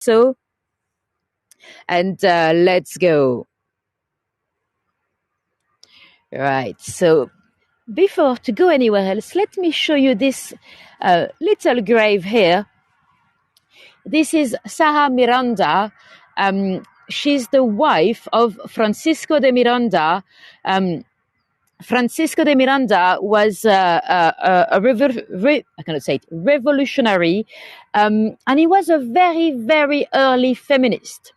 So, and let's go. Right. So before to go anywhere else, let me show you this little grave here. This is Sarah Miranda. She's the wife of Francisco de Miranda. Francisco de Miranda was I cannot say it, revolutionary, and he was a very, very early feminist.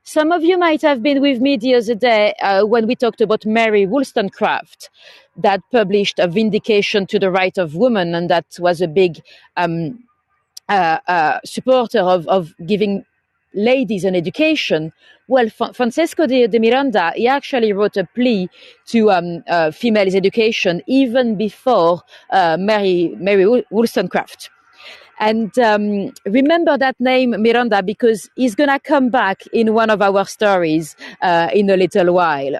Some of you might have been with me the other day when we talked about Mary Wollstonecraft, that published a vindication to the right of women, and that was a big supporter of giving ladies an education. Well, Francesco de Miranda, he actually wrote a plea to females' education even before Mary Wollstonecraft. And remember that name, Miranda, because he's going to come back in one of our stories in a little while.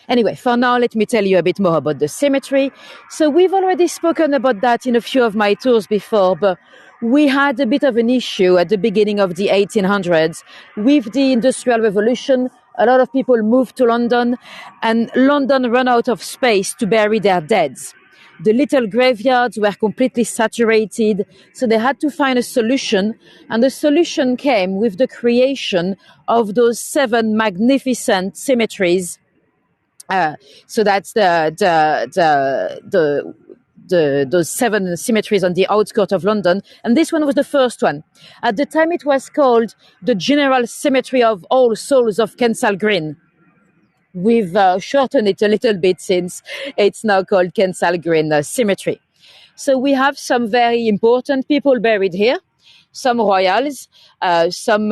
Anyway, for now, let me tell you a bit more about the cemetery. So we've already spoken about that in a few of my tours before, but we had a bit of an issue at the beginning of the 1800s with the Industrial Revolution. A lot of people moved to London, and London ran out of space to bury their deads. The little graveyards were completely saturated, so they had to find a solution, and the solution came with the creation of those 7 magnificent cemeteries. So that's those 7 cemeteries on the outskirts of London, and this one was the first one. At the time, it was called the General Cemetery of All Souls of Kensal Green. We've shortened it a little bit since it's now called Kensal Green Cemetery. So we have some very important people buried here, some royals, some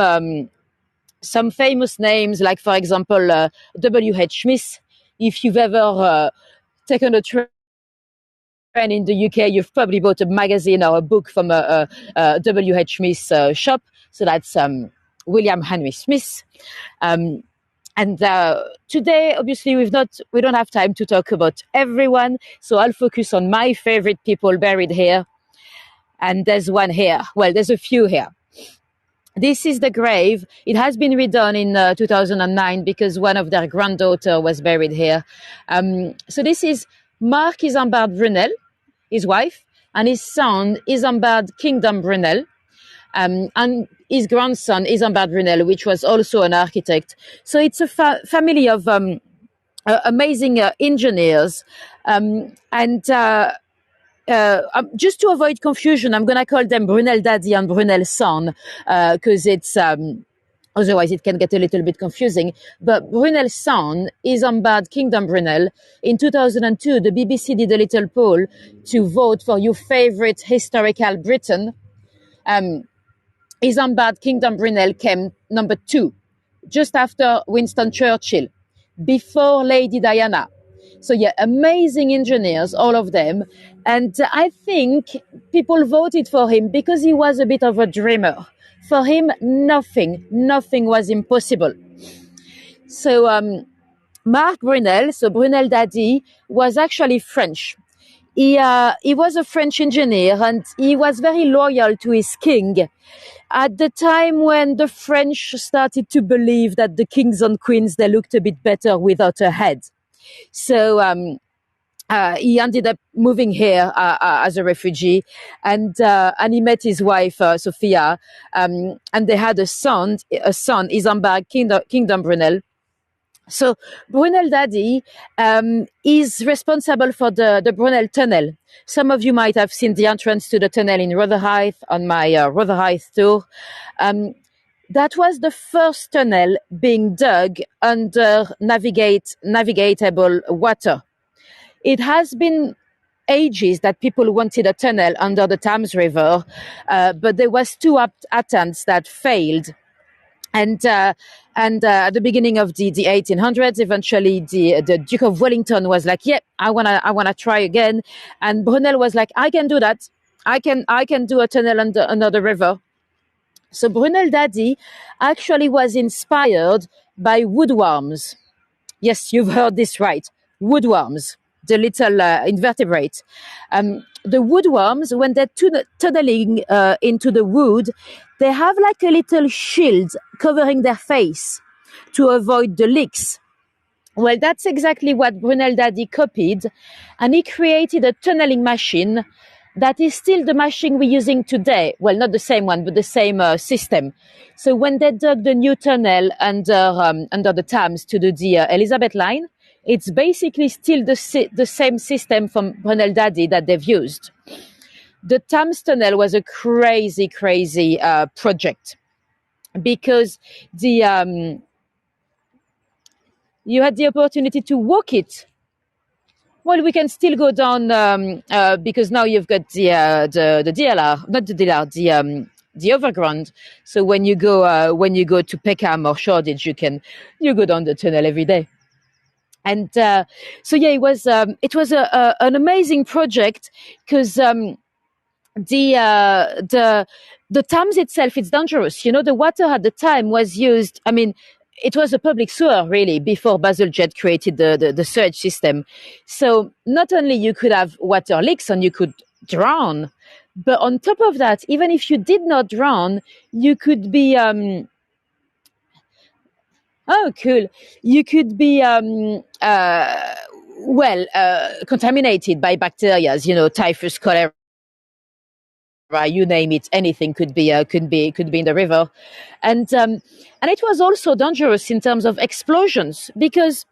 famous names, like, for example, W.H. Smith. If you've ever taken a train in the UK, you've probably bought a magazine or a book from a W.H. Smith shop. So that's William Henry Smith. And today, obviously, we don't have time to talk about everyone. So I'll focus on my favorite people buried here. And there's one here. Well, there's a few here. This is the grave. It has been redone in 2009 because one of their granddaughter was buried here. So this is Mark Isambard Brunel, his wife, and his son Isambard Kingdom Brunel, and his grandson Isambard Brunel, which was also an architect. So it's a family of amazing engineers, just to avoid confusion, I'm going to call them Brunel Daddy and Brunel Son, because it's otherwise it can get a little bit confusing. But Brunel Son is Isambard Kingdom Brunel. In 2002, the BBC did a little poll to vote for your favorite historical Briton. Isambard Kingdom Brunel came number 2, just after Winston Churchill, before Lady Diana. So yeah, amazing engineers, all of them. And I think people voted for him because he was a bit of a dreamer. For him, nothing was impossible. So Mark Brunel, so Brunel Daddy, was actually French. He was a French engineer, and he was very loyal to his king. At the time when the French started to believe that the kings and queens, they looked a bit better without a head. So he ended up moving here as a refugee, and he met his wife Sophia, and they had a son, Isambard Kingdom Brunel. So Brunel Daddy is responsible for the Brunel Tunnel. Some of you might have seen the entrance to the tunnel in Rotherhithe on my Rotherhithe tour. That was the first tunnel being dug under navigatable water. It has been ages that people wanted a tunnel under the Thames River, but there was 2 attempts that failed. And at the beginning of the 1800s, eventually the Duke of Wellington was like, "Yeah, I wanna try again." And Brunel was like, "I can do that. I can do a tunnel under the river." So Brunel Daddy actually was inspired by woodworms. Yes, you've heard this right, woodworms. the little invertebrate. The woodworms, when they're tunneling into the wood, they have like a little shield covering their face to avoid the leaks. Well, that's exactly what Brunel Daddy copied, and he created a tunneling machine that is still the machine we're using today. Well, not the same one, but the same system. So when they dug the new tunnel under the Thames to do the Elizabeth line, it's basically still the same system from Brunel Daddy that they've used. The Thames tunnel was a crazy, crazy project because you had the opportunity to walk it. Well, we can still go down because now you've got the DLR, not the DLR, the overground. So when you go to Peckham or Shoreditch, you go down the tunnel every day. And so yeah, it was an amazing project because the Thames itself, it's dangerous. You know, the water at the time was used. I mean, it was a public sewer really before Bazalgette created the sewage system. So not only you could have water leaks and you could drown, but on top of that, even if you did not drown, you could be oh cool, you could be contaminated by bacteria. You know, typhus, cholera. You name it, anything could be in the river, and it was also dangerous in terms of explosions because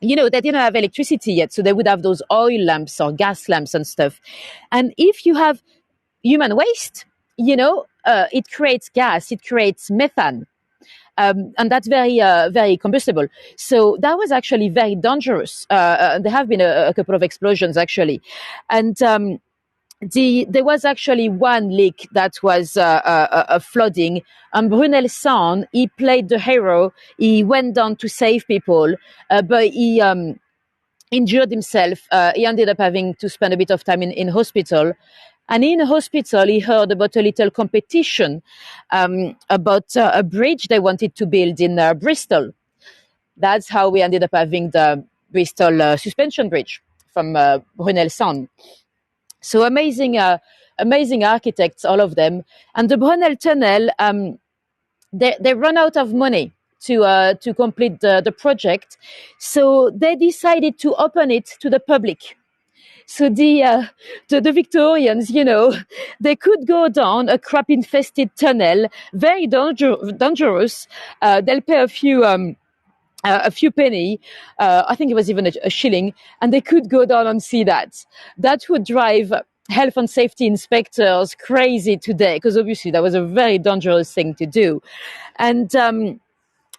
you know they didn't have electricity yet, so they would have those oil lamps or gas lamps and stuff, and if you have human waste, you know, it creates gas, it creates methane. And that's very combustible. So that was actually very dangerous. There have been a couple of explosions actually, and there was actually one leak that was a flooding, and Brunel San, he played the hero. He went down to save people, but he injured himself. He ended up having to spend a bit of time in hospital. And in hospital, he heard about a little competition about a bridge they wanted to build in Bristol. That's how we ended up having the Bristol suspension bridge from Brunel San. So amazing architects, all of them. And the Brunel Tunnel, they run out of money to complete the project. So they decided to open it to the public. So the Victorians, you know, they could go down a crab-infested tunnel, very dangerous. They'll pay a few penny, I think it was even a shilling, and they could go down and see that. That would drive health and safety inspectors crazy today, because obviously that was a very dangerous thing to do. And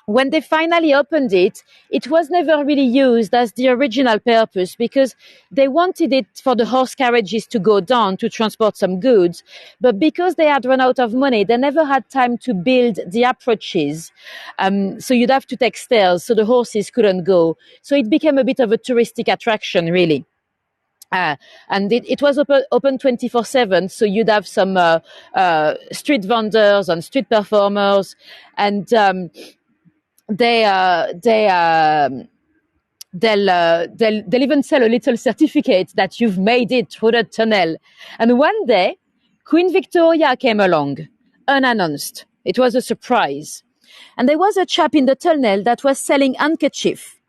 when they finally opened it, it was never really used as the original purpose because they wanted it for the horse carriages to go down to transport some goods. But because they had run out of money, they never had time to build the approaches. So you'd have to take stairs, so the horses couldn't go. So it became a bit of a touristic attraction, really. And it was open 24/7, so you'd have some street vendors and street performers, and they'll even sell a little certificate that you've made it through the tunnel. And one day, Queen Victoria came along, unannounced. It was a surprise. And there was a chap in the tunnel that was selling handkerchief.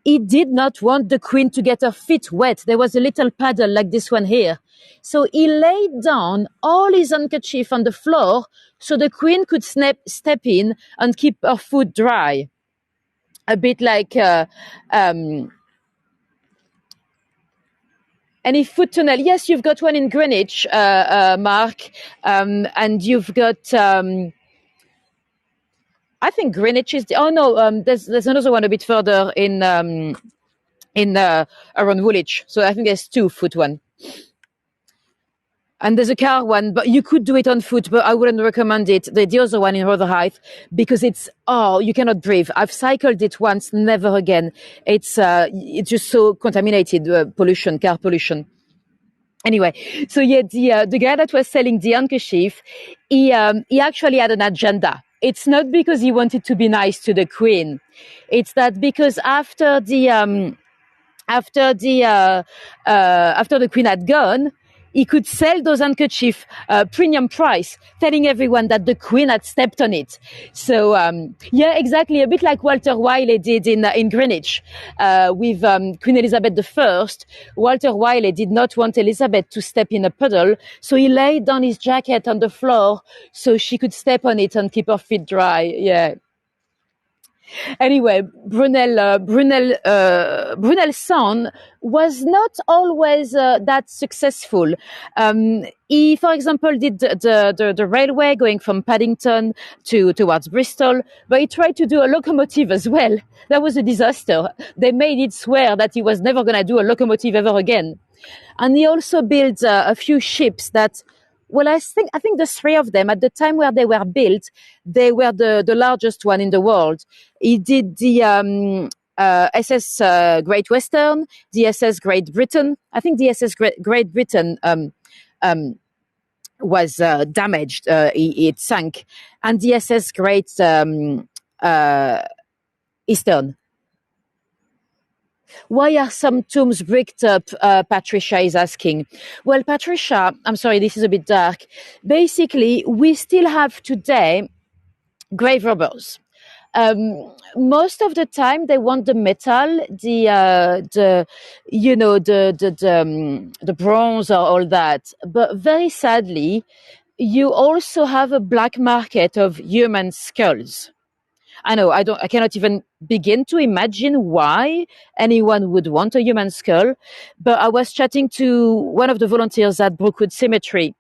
He did not want the Queen to get her feet wet. There was a little paddle like this one here. So he laid down all his handkerchief on the floor so the Queen could step in and keep her foot dry. A bit like any foot tunnel. Yes, you've got one in Greenwich, Mark, and you've got... I think Greenwich is there's another one a bit further in around Woolwich. So I think there's 2 foot one. And there's a car one, but you could do it on foot, but I wouldn't recommend it. The other one in Rotherhithe, because you cannot breathe. I've cycled it once, never again. It's just so contaminated, pollution, car pollution. Anyway, so yeah, the guy that was selling the handkerchief, he actually had an agenda. It's not because he wanted to be nice to the Queen. It's that because after the after after the queen had gone, he could sell those handkerchiefs premium price, telling everyone that the queen had stepped on it. So yeah, exactly, a bit like Walter Wiley did in Greenwich with Queen Elizabeth I. Walter Wiley did not want Elizabeth to step in a puddle, so he laid down his jacket on the floor so she could step on it and keep her feet dry. Yeah. Anyway, Brunel's son was not always that successful. He, for example, did the railway going from Paddington towards Bristol, but he tried to do a locomotive as well. That was a disaster. They made it swear that he was never going to do a locomotive ever again. And he also built a few ships that, well, I think the three of them at the time where they were built, they were the largest one in the world. He did the SS Great Western, the SS Great Britain. I think the SS Great Britain was damaged; it sank, and the SS Great Eastern. Why are some tombs bricked up? Patricia is asking. Well, Patricia, I'm sorry, this is a bit dark. Basically, we still have today grave robbers. Most of the time, they want the metal, the bronze or all that. But very sadly, you also have a black market of human skulls. I know I cannot even begin to imagine why anyone would want a human skull. But I was chatting to one of the volunteers at Brookwood Cemetery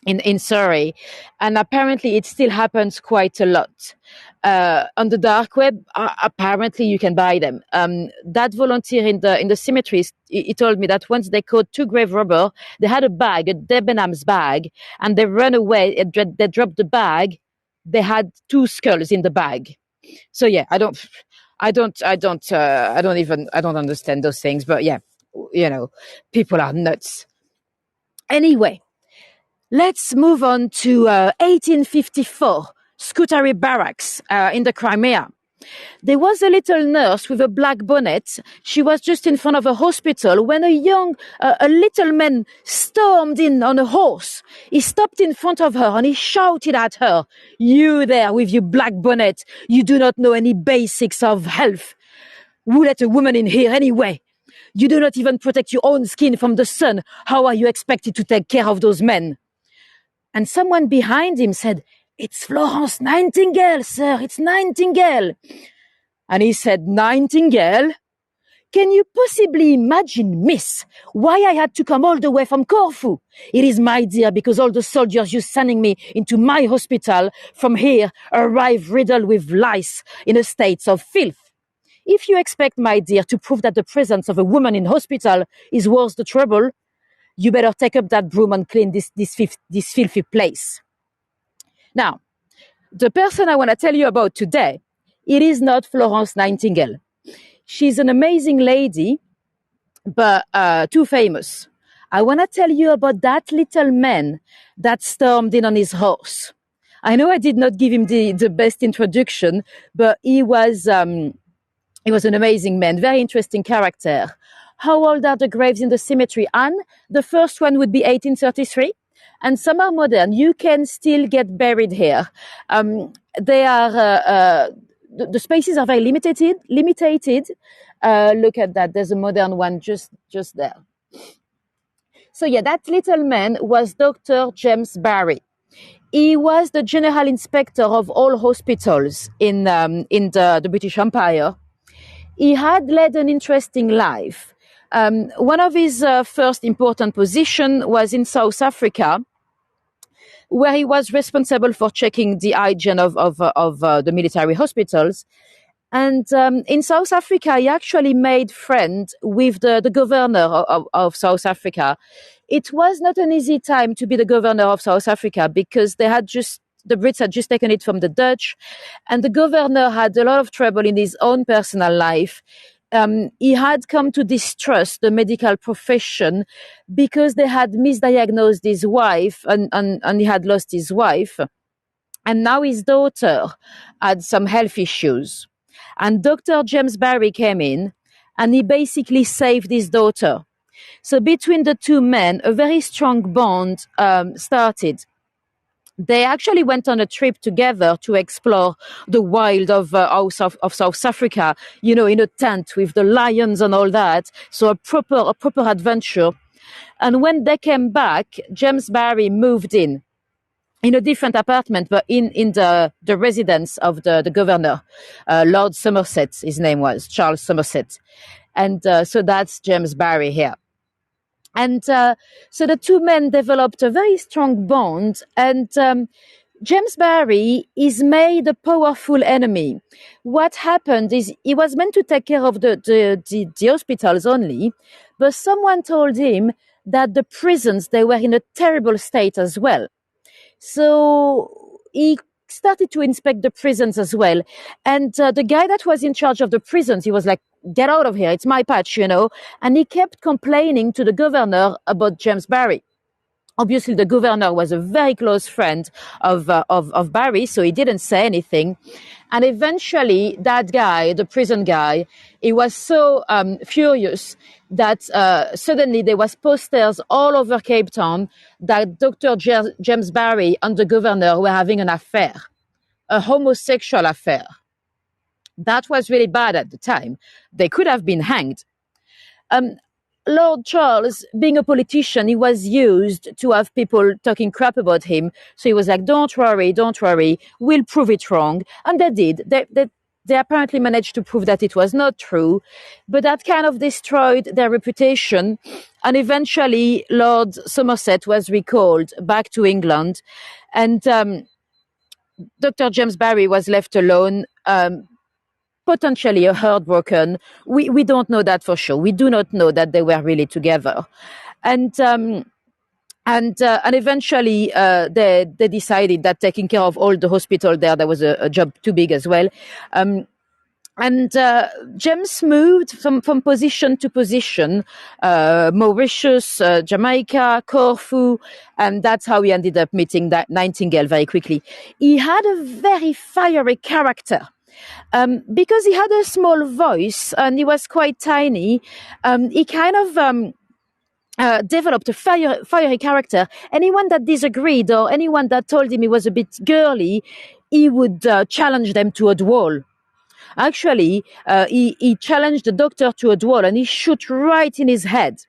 in Surrey, and apparently it still happens quite a lot. On the dark web, apparently you can buy them. That volunteer in the cemeteries, he told me that once they caught two grave robbers, they had a bag, a Debenhams bag, and they ran away. They dropped the bag. They had two skulls in the bag. So yeah, I don't understand those things. But yeah, people are nuts. Anyway, let's move on to 1854, Scutari Barracks in the Crimea. There was a little nurse with a black bonnet. She was just in front of a hospital when a little man stormed in on a horse. He stopped in front of her and he shouted at her, "You there with your black bonnet, you do not know any basics of health. Who let a woman in here anyway? You do not even protect your own skin from the sun. How are you expected to take care of those men?" And someone behind him said, "It's Florence Nightingale, sir, it's Nightingale." And he said, "Nightingale? Can you possibly imagine, miss, why I had to come all the way from Corfu? It is, my dear, because all the soldiers you sending me into my hospital from here arrive riddled with lice in a state of filth. If you expect, my dear, to prove that the presence of a woman in hospital is worth the trouble, you better take up that broom and clean this filthy place." Now, the person I want to tell you about today, it is not Florence Nightingale. She's an amazing lady, but too famous. I want to tell you about that little man that stormed in on his horse. I know I did not give him the best introduction, but he was an amazing man, very interesting character. How old are the graves in the cemetery, Anne? The first one would be 1833. And some are modern. You can still get buried here. They are the spaces are very limited. Look at that. There's a modern one just there. So yeah, that little man was Dr. James Barry. He was the general inspector of all hospitals in the British Empire. He had led an interesting life. One of his first important positions was in South Africa, where he was responsible for checking the hygiene of the military hospitals. And in South Africa, he actually made friends with the governor of South Africa. It was not an easy time to be the governor of South Africa because the Brits had just taken it from the Dutch, and the governor had a lot of trouble in his own personal life. He had come to distrust the medical profession because they had misdiagnosed his wife and he had lost his wife. And now his daughter had some health issues. And Dr. James Barry came in and he basically saved his daughter. So between the two men, a very strong bond started. They actually went on a trip together to explore the wild of South Africa, in a tent with the lions and all that. So a proper adventure. And when they came back, James Barry moved in a different apartment, but in the residence of the governor, Lord Somerset. His name was Charles Somerset. And so that's James Barry here. And so the two men developed a very strong bond. And James Barry is made a powerful enemy. What happened is he was meant to take care of the hospitals only, but someone told him that the prisons, they were in a terrible state as well. So he started to inspect the prisons as well. And the guy that was in charge of the prisons, he was like, get out of here, it's my patch. And he kept complaining to the governor about James Barry. Obviously, the governor was a very close friend of Barry, so he didn't say anything. And eventually, that guy, the prison guy, he was so furious that suddenly there was posters all over Cape Town that Dr. James Barry and the governor were having an affair, a homosexual affair. That was really bad at the time. They could have been hanged. Lord Charles, being a politician, he was used to have people talking crap about him. So he was like, don't worry, we'll prove it wrong. And they did. They apparently managed to prove that it was not true. But that kind of destroyed their reputation. And eventually, Lord Somerset was recalled back to England. And Dr. James Barry was left alone. Potentially heartbroken. We don't know that for sure. We do not know that they were really together. And eventually they decided that taking care of all the hospital there was a job too big as well. And James moved from position to position, Mauritius, Jamaica, Corfu, and that's how he ended up meeting that Nightingale very quickly. He had a very fiery character. Because he had a small voice and he was quite tiny, he kind of developed a fiery character. Anyone that disagreed or anyone that told him he was a bit girly, he would challenge them to a duel. Actually, he challenged the doctor to a duel and he shot right in his head.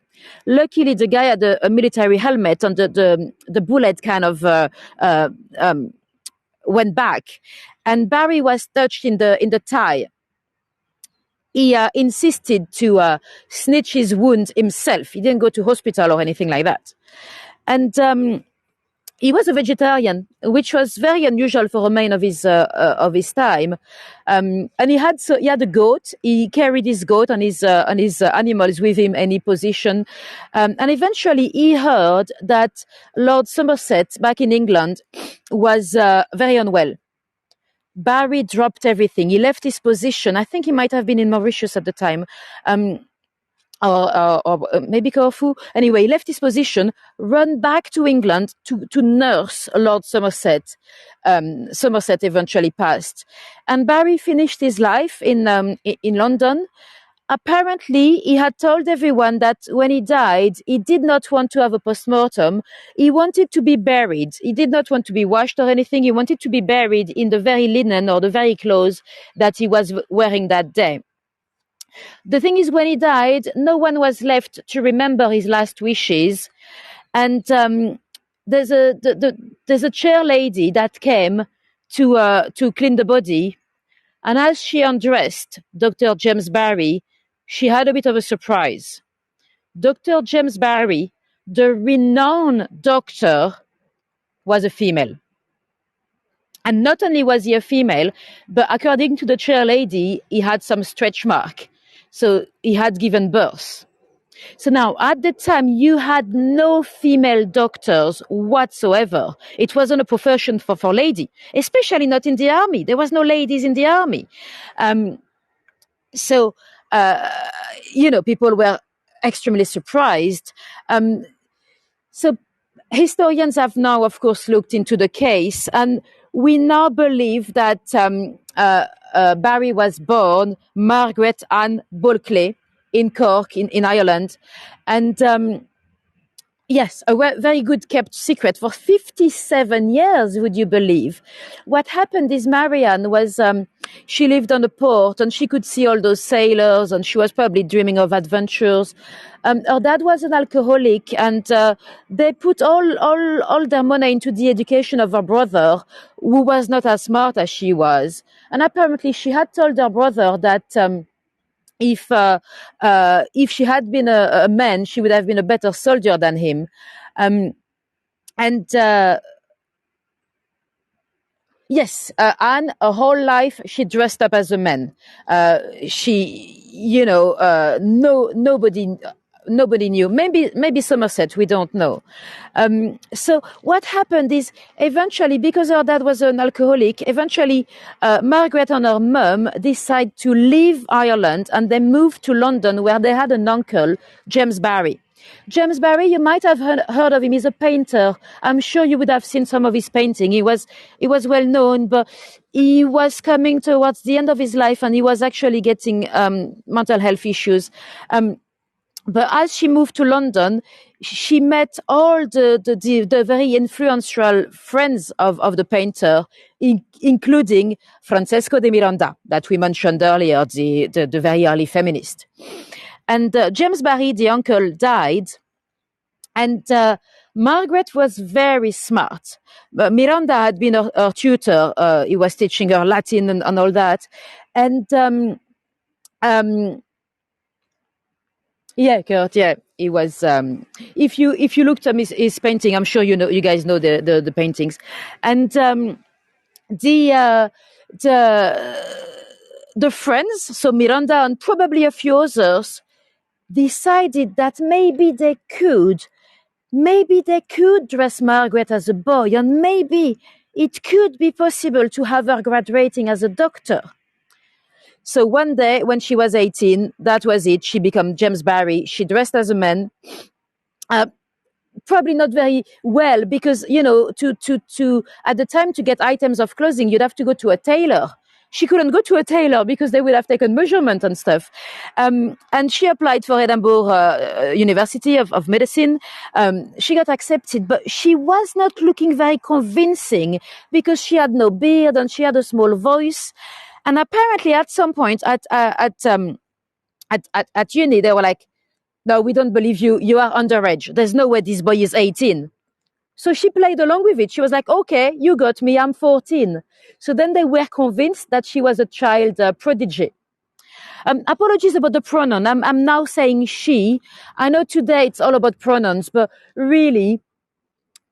Luckily, the guy had a military helmet and the bullet kind of went back, and Barry was touched in the thigh. He insisted to snitch his wound himself. He didn't go to hospital or anything like that. And he was a vegetarian, which was very unusual for a man of his time. And he had a goat. He carried his goat and his animals with him any position. And eventually he heard that Lord Somerset back in England was very unwell. Barry dropped everything. He left his position. I think he might have been in Mauritius at the time. Or maybe Corfu. Anyway, he left his position, ran back to England to nurse Lord Somerset. Somerset eventually passed. And Barry finished his life in London. Apparently, he had told everyone that when he died, he did not want to have a postmortem. He wanted to be buried. He did not want to be washed or anything. He wanted to be buried in the very linen or the very clothes that he was wearing that day. The thing is, when he died, no one was left to remember his last wishes. And there's a chair lady that came to clean the body. And as she undressed Dr. James Barry, she had a bit of a surprise. Dr. James Barry, the renowned doctor, was a female. And not only was he a female, but according to the chair lady, he had some stretch mark. So he had given birth. So now, at the time, you had no female doctors whatsoever. It wasn't a profession for lady, especially not in the army. There was no ladies in the army. So, people were extremely surprised. So historians have now, of course, looked into the case, and we now believe that Barry was born Margaret Anne Bulkley in Cork, in Ireland. And yes, a very good kept secret for 57 years, would you believe? What happened is Marianne was, she lived on the port and she could see all those sailors and she was probably dreaming of adventures. Her dad was an alcoholic and they put all their money into the education of her brother, who was not as smart as she was. And apparently she had told her brother that if she had been a man, she would have been a better soldier than him. Um, and Yes, Anne, her whole life, she dressed up as a man. She, no, nobody knew. Maybe Somerset, we don't know. So what happened is eventually, because her dad was an alcoholic, eventually Margaret and her mum decided to leave Ireland and they moved to London, where they had an uncle, James Barry. James Barry, you might have heard of him. He's a painter. I'm sure you would have seen some of his painting. He was well known, but he was coming towards the end of his life, and he was actually getting mental health issues. But as she moved to London, she met all the very influential friends of the painter, including Francesco de Miranda, that we mentioned earlier, the very early feminist. And James Barry, the uncle, died. And Margaret was very smart. Miranda had been her tutor. He was teaching her Latin and all that. And yeah, Kurt. Yeah, he was. If you looked at his painting, I'm sure you guys know the paintings, and the uh, the friends, so Miranda and probably a few others, decided that maybe they could dress Margaret as a boy, and maybe it could be possible to have her graduating as a doctor. So one day, when she was 18, that was it. She became James Barry. She dressed as a man. Uh, Probably not very well, because to at the time, to get items of clothing, you'd have to go to a tailor. She couldn't go to a tailor because they would have taken measurement and stuff. And she applied for Edinburgh University of Medicine. She got accepted, but she was not looking very convincing because she had no beard and she had a small voice. And apparently, at some point at uni, they were like, "No, we don't believe you. You are underage. There's no way this boy is 18." So she played along with it. She was like, "Okay, you got me. I'm 14." So then they were convinced that she was a child prodigy. Apologies about the pronoun. I'm now saying she. I know today it's all about pronouns, but really,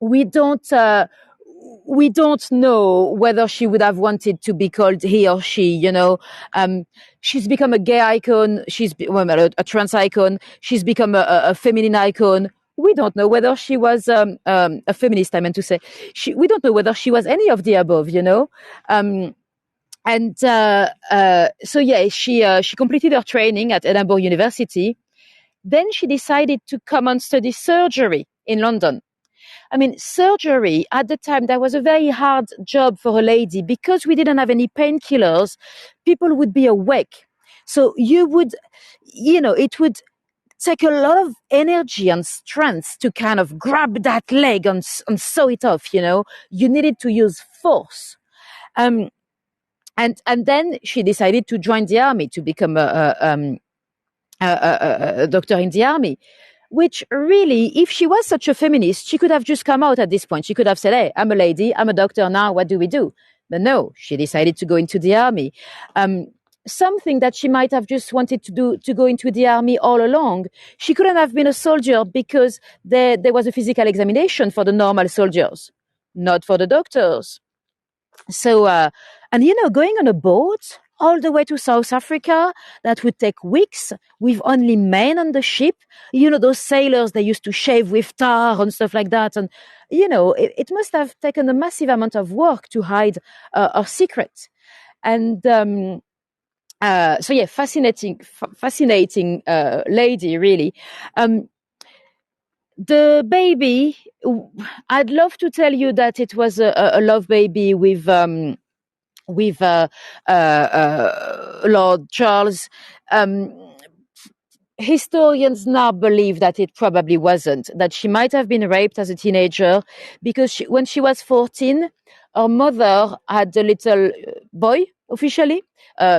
we don't we don't know whether she would have wanted to be called he or she. She's become a gay icon. A trans icon. She's become a feminine icon. We don't know whether she was a feminist. I meant to say. We don't know whether she was any of the above. And so yeah, she completed her training at Edinburgh University. Then she decided to come and study surgery in London. I mean, surgery at the time, that was a very hard job for a lady because we didn't have any painkillers. People would be awake. So it would take a lot of energy and strength to kind of grab that leg and sew it off. You needed to use force. And then she decided to join the army, to become a doctor in the army. Which really, if she was such a feminist, she could have just come out at this point. She could have said, "Hey, I'm a lady, I'm a doctor now, what do we do?" But no, she decided to go into the army. Something that she might have just wanted to do, to go into the army all along. She couldn't have been a soldier because there was a physical examination for the normal soldiers, not for the doctors. So, going on a boat all the way to South Africa, that would take weeks with only men on the ship. Those sailors, they used to shave with tar and stuff like that. And, it must have taken a massive amount of work to hide our secret. And so, yeah, fascinating lady, really. The baby, I'd love to tell you that it was a love baby with Lord Charles. historians now believe that it probably wasn't, that she might have been raped as a teenager because when she was 14, her mother had a little boy officially.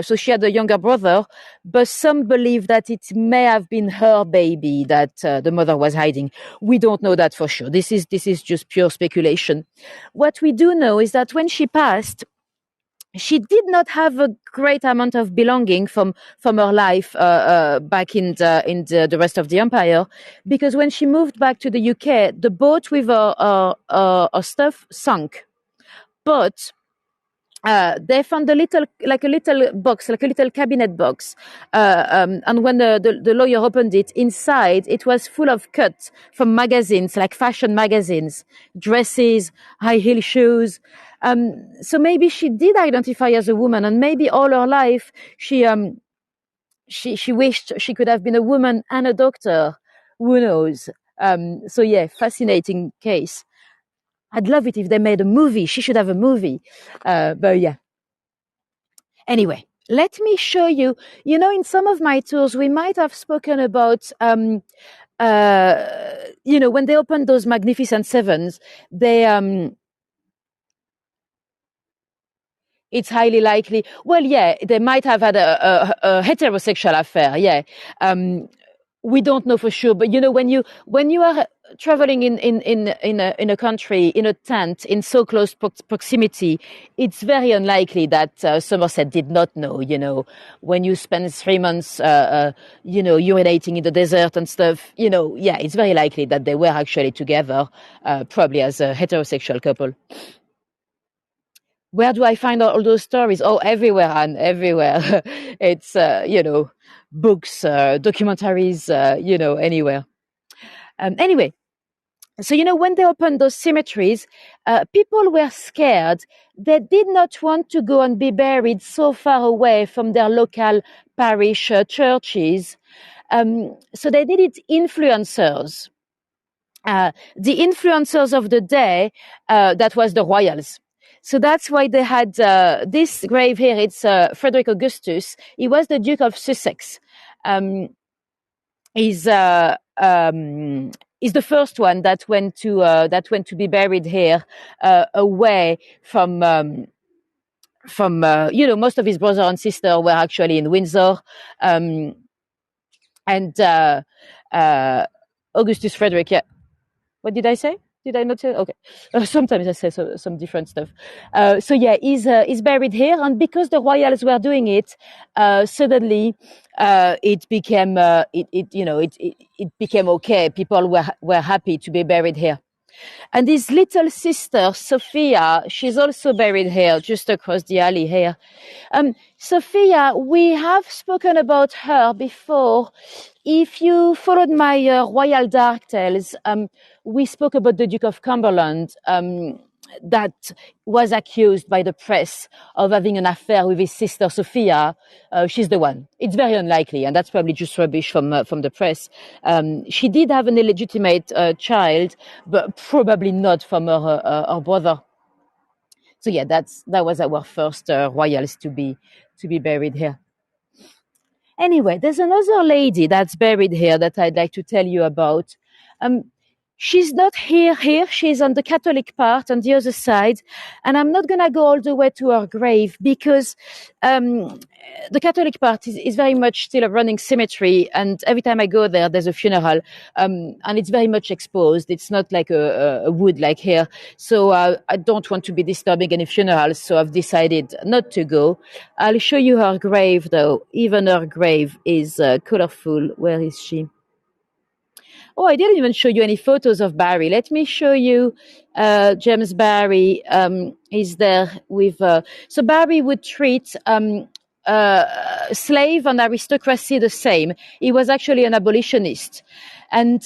So she had a younger brother, but some believe that it may have been her baby that the mother was hiding. We don't know that for sure. This is just pure speculation. What we do know is that when she passed, she did not have a great amount of belonging from her life back in the rest of the empire, because when she moved back to the UK, the boat with her stuff sunk. But they found a little box, like a little cabinet box. And when the lawyer opened it, inside it was full of cuts from magazines, like fashion magazines, dresses, high heel shoes. So maybe she did identify as a woman, and maybe all her life she wished she could have been a woman and a doctor. Who knows? So yeah, fascinating case. I'd love it if they made a movie. She should have a movie. But yeah. Anyway, let me show you. In some of my tours, we might have spoken about, when they opened those Magnificent Sevens, it's highly likely. Well, yeah, they might have had a heterosexual affair. Yeah. We don't know for sure, but when you are traveling in a country in a tent in so close proximity, it's very unlikely that Somerset did not know. When you spend 3 months, urinating in the desert and stuff. Yeah, it's very likely that they were actually together, probably as a heterosexual couple. Where do I find all those stories? Oh, everywhere, and everywhere. It's books, documentaries, anywhere. Anyway, so when they opened those cemeteries, people were scared. They did not want to go and be buried so far away from their local parish churches. So they needed influencers. The influencers of the day, that was the royals. So that's why they had this grave here. It's Frederick Augustus. He was the Duke of Sussex. Um, he's the first one that went to be buried here, away from most of his brother and sister were actually in Windsor, um, and Augustus Frederick. Yeah. What did I say? Did I not say? Okay. Sometimes I say some different stuff. So yeah, he's buried here, and because the royals were doing it, suddenly it became it became okay. People were happy to be buried here. And his little sister, Sophia, she's also buried here, just across the alley here. Sophia, we have spoken about her before. If you followed my Royal Dark Tales, we spoke about the Duke of Cumberland, that was accused by the press of having an affair with his sister Sophia. She's the one. It's very unlikely, and that's probably just rubbish from the press. She did have an illegitimate child, but probably not from her brother. So yeah, that was our first royals to be buried here. Anyway, there's another lady that's buried here that I'd like to tell you about. Um, she's not here. She's on the Catholic part on the other side. And I'm not going to go all the way to her grave because the Catholic part is very much still a running cemetery. And every time I go there, there's a funeral. And it's very much exposed. It's not like a wood like here. So I don't want to be disturbing any funerals. So I've decided not to go. I'll show you her grave, though. Even her grave is colorful. Where is she? Oh, I didn't even show you any photos of Barry. Let me show you James Barry. He's there with. So Barry would treat slave and aristocracy the same. He was actually an abolitionist. And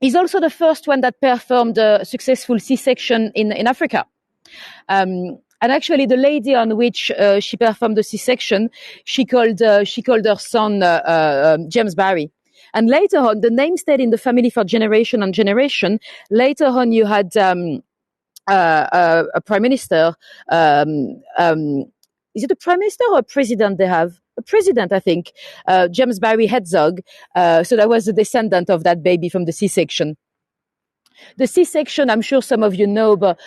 he's also the first one that performed a successful C-section in Africa. And actually, the lady on which she performed the C-section, she called her son James Barry. And later on, the name stayed in the family for generation and generation. Later on, you had a prime minister. Is it a prime minister or a president they have? a president, I think, James Barry Herzog. So that was a descendant of that baby from the C-section. The C-section, I'm sure some of you know, but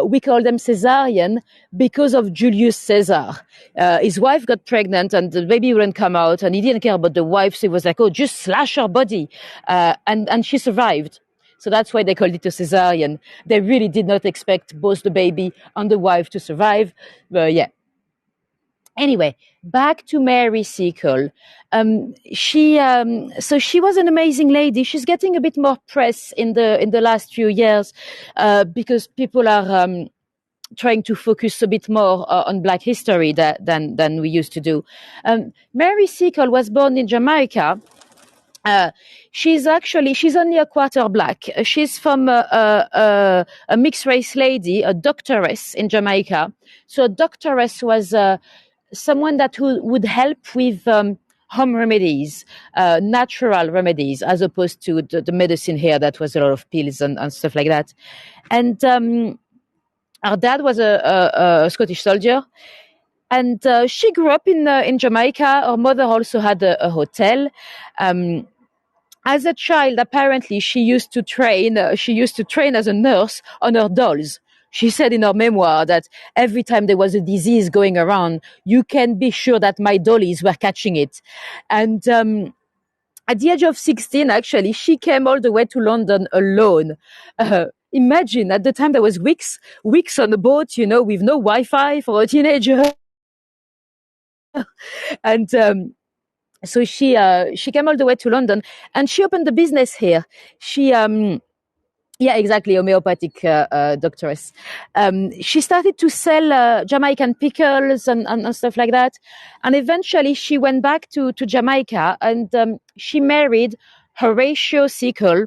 we call them cesarean because of Julius Caesar. His wife got pregnant and the baby wouldn't come out, and he didn't care about the wife, so he was like, oh, just slash her body. And she survived. So that's why they called it a cesarean. They really did not expect both the baby and the wife to survive. But yeah. Anyway, back to Mary Seacole. So she was an amazing lady. She's getting a bit more press in the last few years because people are trying to focus a bit more on Black history than we used to do. Mary Seacole was born in Jamaica. She's only a quarter Black. She's from a mixed race lady, a doctoress in Jamaica. So a doctoress was someone that would help with home remedies, natural remedies, as opposed to the medicine here that was a lot of pills and stuff like that. And her dad was a Scottish soldier. And she grew up in Jamaica. Her mother also had a hotel. As a child, apparently, she used to train. She used to train as a nurse on her dolls. She said in her memoir that every time there was a disease going around, you can be sure that my dollies were catching it. And at the age of 16, actually, she came all the way to London alone. Imagine at the time there was weeks on a boat, with no Wi-Fi for a teenager. And so she came all the way to London and she opened the business here. Yeah, exactly, homeopathic doctoress. She started to sell Jamaican pickles and stuff like that. And eventually she went back to Jamaica and she married Horatio Seacole.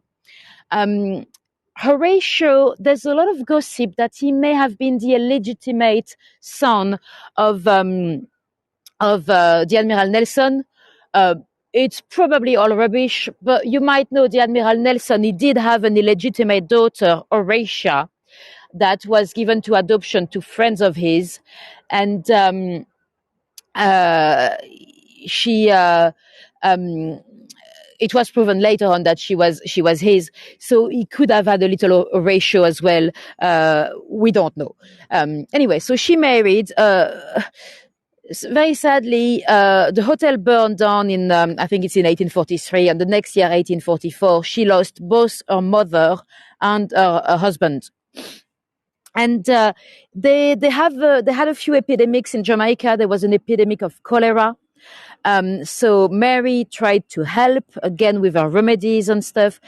Horatio, there's a lot of gossip that he may have been the illegitimate son of the Admiral Nelson. It's probably all rubbish, but you might know the Admiral Nelson. He did have an illegitimate daughter, Horatia, that was given to adoption to friends of his, and she. It was proven later on that she was his, so he could have had a little Horatio as well. We don't know. Anyway, so she married. Very sadly, the hotel burned down I think it's in 1843, and the next year, 1844, she lost both her mother and her husband. And they had a few epidemics in Jamaica. There was an epidemic of cholera. So Mary tried to help again with her remedies and stuff.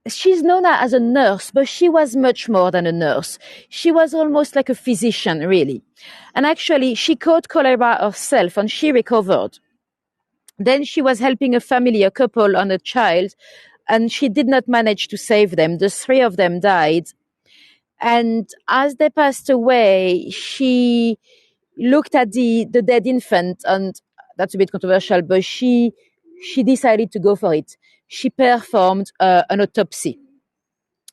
She's known as a nurse, but she was much more than a nurse. She was almost like a physician, really. And actually, she caught cholera herself and she recovered. Then she was helping a family, a couple and a child, and she did not manage to save them. The three of them died. And as they passed away, she looked at the dead infant, and that's a bit controversial, but she decided to go for it. She performed an autopsy.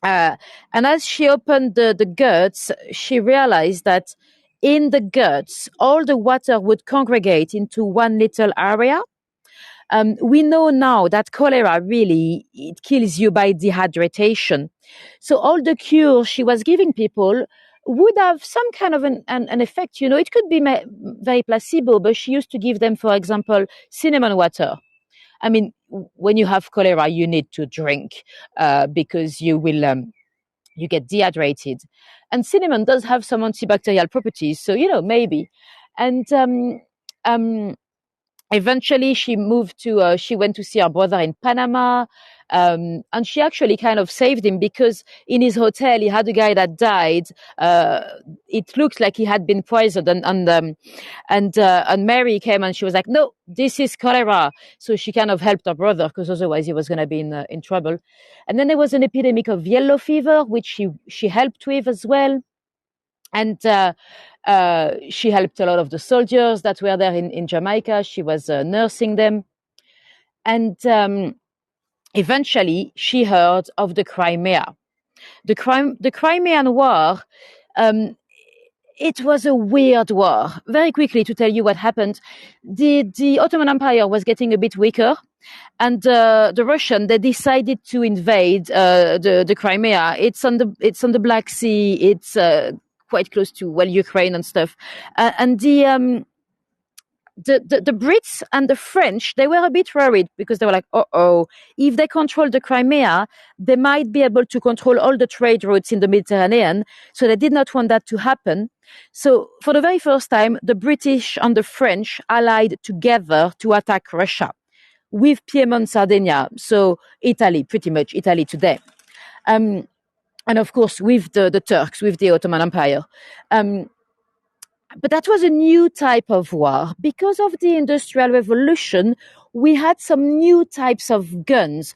And as she opened the guts, she realized that in the guts, all the water would congregate into one little area. We know now that cholera really, it kills you by dehydration. So all the cures she was giving people would have some kind of an effect. It could be very placebo, but she used to give them, for example, cinnamon water. I mean, when you have cholera, you need to drink because you will you get dehydrated. And cinnamon does have some antibacterial properties, so maybe. And eventually she went to see her brother in Panama, and she actually kind of saved him because in his hotel he had a guy that died. It looked like he had been poisoned, and Mary came and she was like, no, this is cholera. So she kind of helped her brother because otherwise he was going to be in trouble. And then there was an epidemic of yellow fever, which she helped with as well. And she helped a lot of the soldiers that were there in Jamaica. She was nursing them. And eventually she heard of the Crimea. The Crimean War, It was a weird war. Very quickly, to tell you what happened, the Ottoman Empire was getting a bit weaker, and the Russian, they decided to invade the Crimea. It's on the Black Sea. It's quite close to, well, Ukraine and stuff. And the Brits and the French, they were a bit worried because they were like, oh, if they control the Crimea, they might be able to control all the trade routes in the Mediterranean. So they did not want that to happen. So for the very first time, the British and the French allied together to attack Russia with Piedmont, Sardinia. So Italy, pretty much Italy today. Um, and of course, with the Turks, with the Ottoman Empire. But that was a new type of war. Because of the Industrial Revolution, we had some new types of guns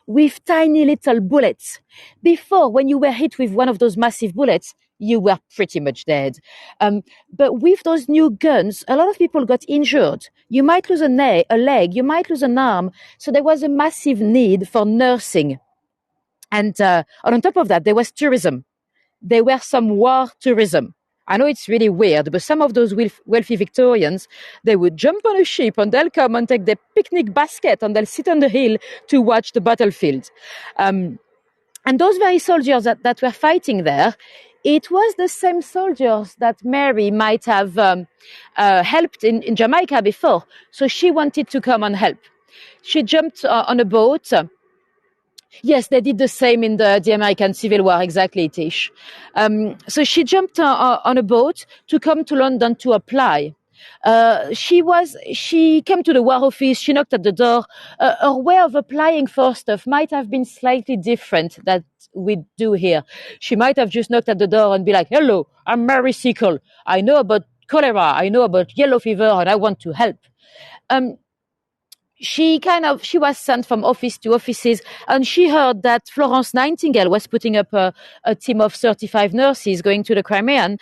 with tiny little bullets. Before, when you were hit with one of those massive bullets, you were pretty much dead. But with those new guns, a lot of people got injured. You might lose a leg, you might lose an arm. So there was a massive need for nursing. And on top of that, there was tourism. There were some war tourism. I know it's really weird, but some of those wealthy Victorians, they would jump on a ship and they'll come and take their picnic basket and they'll sit on the hill to watch the battlefield. And those very soldiers that were fighting there, it was the same soldiers that Mary might have helped in Jamaica before. So she wanted to come and help. She jumped on a boat. Yes, they did the same in the American Civil War, exactly, Tish. So she jumped on a boat to come to London to apply. She came to the War Office, she knocked at the door. Her way of applying for stuff might have been slightly different that we do here. She might have just knocked at the door and be like, hello, I'm Mary Sickle. I know about cholera, I know about yellow fever, and I want to help. She was sent from office to offices, and she heard that Florence Nightingale was putting up a team of 35 nurses going to the Crimea.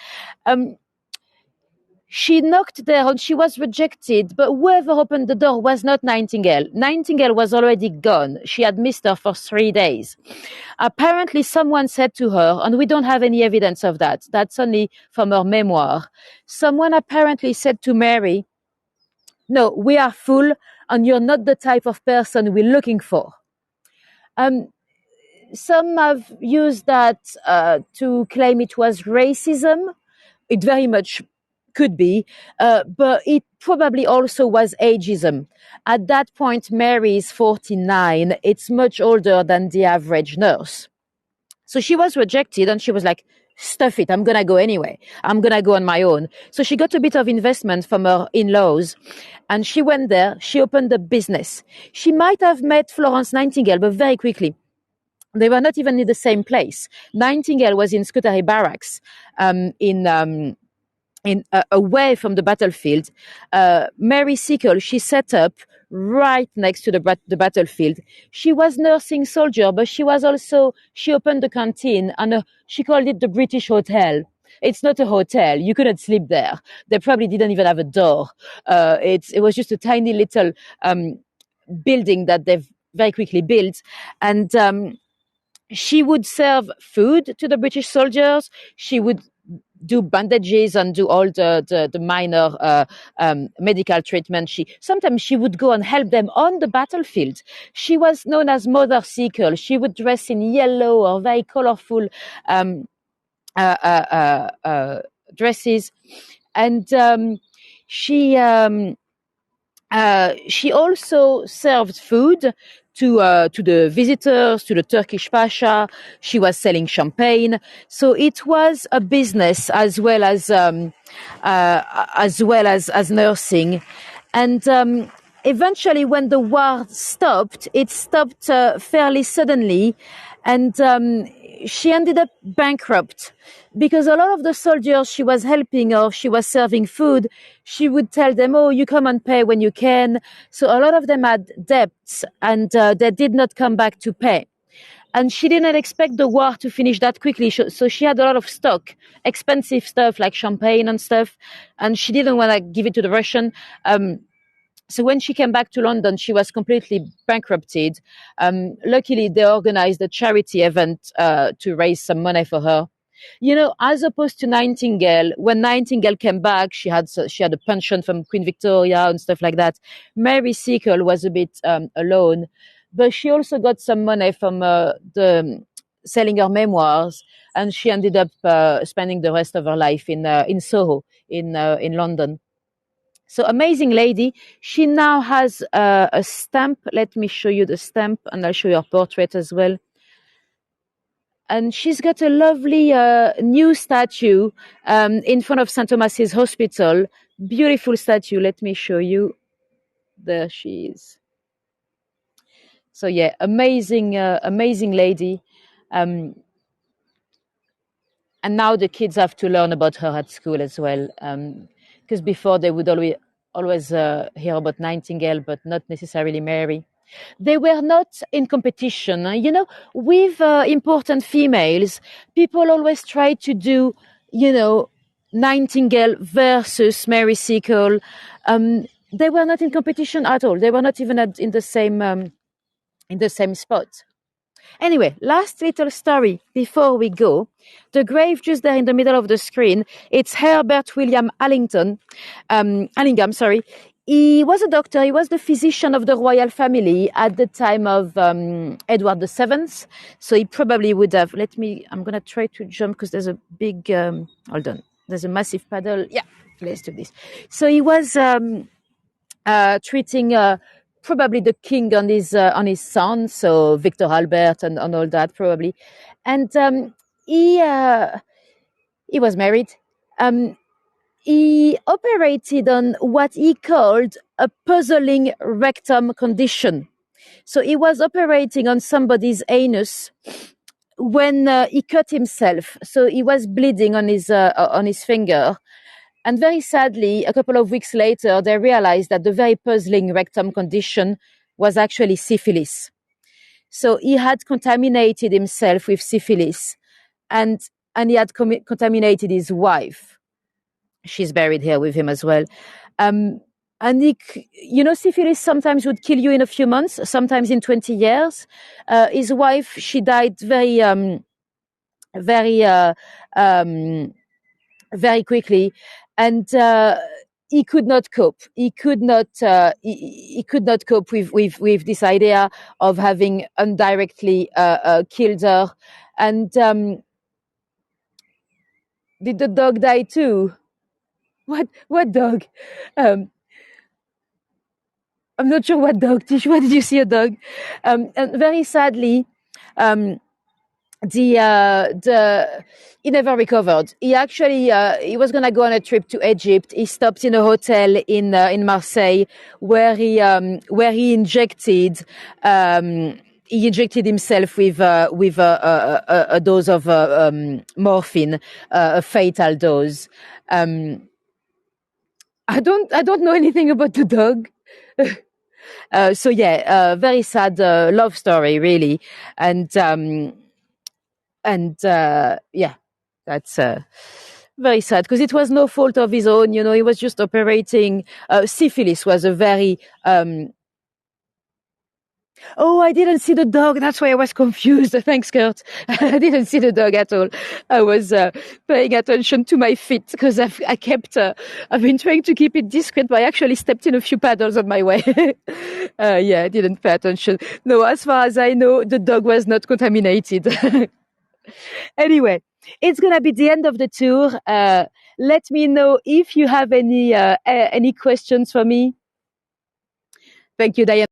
She knocked there and she was rejected, but whoever opened the door was not Nightingale. Nightingale was already gone. She had missed her for 3 days. Apparently someone said to her, and we don't have any evidence of that, that's only from her memoir. Someone apparently said to Mary, no, we are full and you're not the type of person we're looking for. Some have used that to claim it was racism. It very much could be, but it probably also was ageism. At that point, Mary is 49. It's much older than the average nurse. So she was rejected and she was like, stuff it, I'm going to go anyway. I'm going to go on my own. So she got a bit of investment from her in-laws and she went there. She opened a business. She might have met Florence Nightingale, but very quickly. They were not even in the same place. Nightingale was in Scutari Barracks away from the battlefield. Mary Sickle, she set up right next to the battlefield. She was nursing soldier, but she opened the canteen and she called it the British Hotel. It's not a hotel. You couldn't sleep there. They probably didn't even have a door. It was just a tiny little building that they've very quickly built. And she would serve food to the British soldiers. She would do bandages and do all the minor medical treatment. Sometimes she would go and help them on the battlefield. She was known as Mother Sickle. She would dress in yellow or very colorful dresses, and she also served food to the visitors, to the Turkish Pasha. She was selling champagne, so it was a business as well as nursing. And eventually, when the war stopped, it stopped fairly suddenly, and she ended up bankrupt because a lot of the soldiers she was helping or she was serving food, she would tell them, oh, you come and pay when you can. So a lot of them had debts and they did not come back to pay. And she didn't expect the war to finish that quickly. So she had a lot of stock, expensive stuff like champagne and stuff. And she didn't want to give it to the Russian. So when she came back to London, she was completely bankrupted. Luckily, they organized a charity event to raise some money for her. As opposed to Nightingale, when Nightingale came back, she had a pension from Queen Victoria and stuff like that. Mary Seacole was a bit alone, but she also got some money from the selling her memoirs, and she ended up spending the rest of her life in Soho in London. So amazing lady. She now has a stamp. Let me show you the stamp, and I'll show you her portrait as well. And she's got a lovely new statue in front of St. Thomas's Hospital. Beautiful statue. Let me show you. There she is. So yeah, amazing lady. Um, and now the kids have to learn about her at school as well, because before they would always hear about Nightingale, but not necessarily Mary. They were not in competition. With important females, people always try to do, Nightingale versus Mary Seacole. They were not in competition at all. They were not even in the same spot. Anyway, last little story before we go. The grave just there in the middle of the screen, it's Herbert William Allingham, sorry. He was a doctor. He was the physician of the royal family at the time of Edward VII. So he probably would have, I'm going to try to jump because there's a big, hold on. There's a massive paddle. Yeah, let's do this. So he was treating probably the king on his son, so Victor Albert and all that probably, and he was married. He operated on what he called a puzzling rectum condition. So he was operating on somebody's anus when he cut himself. So he was bleeding on his finger. And very sadly, a couple of weeks later, they realized that the very puzzling rectum condition was actually syphilis. So he had contaminated himself with syphilis, and he had contaminated his wife. She's buried here with him as well. And syphilis sometimes would kill you in a few months, sometimes in 20 years. His wife, she died very, very quickly, and he could not cope. He could not. He could not cope with this idea of having indirectly killed her. And did the dog die too? What dog? I'm not sure what dog. What did you see a dog? And very sadly, he never recovered. He actually he was gonna go on a trip to Egypt. He stopped in a hotel in Marseille where he injected himself with a dose of morphine, a fatal dose. I don't know anything about the dog. So yeah, very sad love story, really, and yeah, that's very sad because it was no fault of his own. He was just operating. Syphilis was a very Oh, I didn't see the dog. That's why I was confused. Thanks, Kurt. I didn't see the dog at all. I was paying attention to my feet because I've been trying to keep it discreet, but I actually stepped in a few paddles on my way. Yeah, I didn't pay attention. No, as far as I know, the dog was not contaminated. Anyway, it's going to be the end of the tour. Let me know if you have any questions for me. Thank you, Diane.